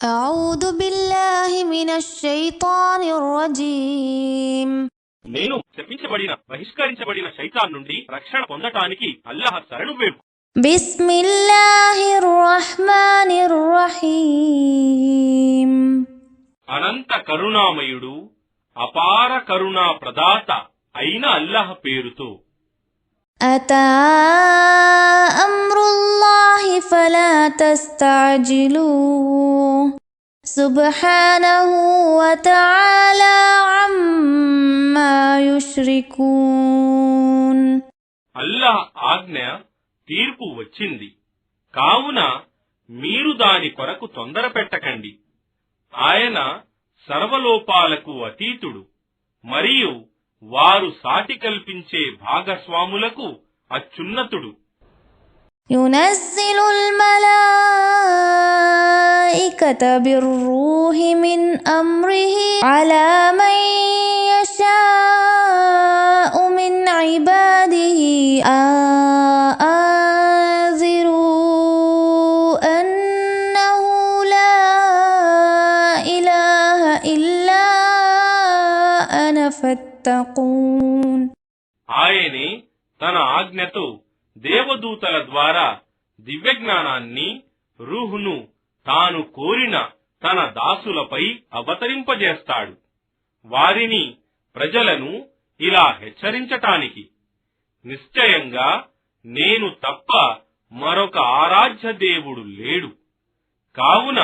أعوذ بالله من الشيطان الرجيم నేను శపించబడిన బహిష్కరించబడిన శైతాన్ నుండి రక్షణ పొందటానికి అల్లాహ్ శరణు వేడు. بسم الله الرحمن الرحيم అనంత కరుణామయుడు అపార కరుణా ప్రదాత అయిన అల్లాహ్ పేరుతో. أتى أمر الله فلا تستعجلوه سبحانه وتعالى عما يشركون అల్లాహ్ ఆజ్ఞ తీర్పు వచ్చింది కావున మీరు దాని కొరకు తొందర పెట్టకండి. ఆయన సర్వలోపాలకు అతీతుడు మరియు వారు సాటి కల్పించే భాగస్వాములకు అత్యున్నతుడు. ينزل الملائكة بالروح من أمره على من يشاء من عباده أنذروا أنه لا إله إلا أنا فاتقون ఆయనే తన ఆజ్ఞతో దేవదూతల ద్వారా దివ్యజ్ఞానాన్ని రూహును తాను కోరిన తన దాసులపై అవతరింపజేస్తాడు. వారిని ప్రజలను ఇలా హెచ్చరించటానికి, నిశ్చయంగా నేను తప్ప మరొక ఆరాధ్య దేవుడు లేడు, కావున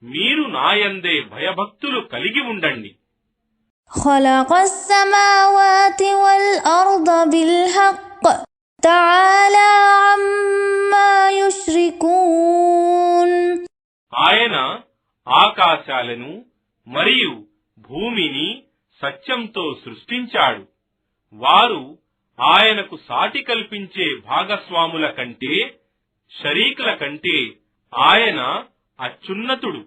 మీరు నాయందే భయభక్తులు కలిగి ఉండండి. خلق السماوات والأرض بالحق تعالى عما يشركون ఆయన ఆకాశాలను మరియు భూమిని సత్యంతో సృష్టించాడు. వారు ఆయనకు సాటి కల్పించే భాగస్వాముల కంటే, షరీకుల కంటే ఆయన అత్యున్నతుడు.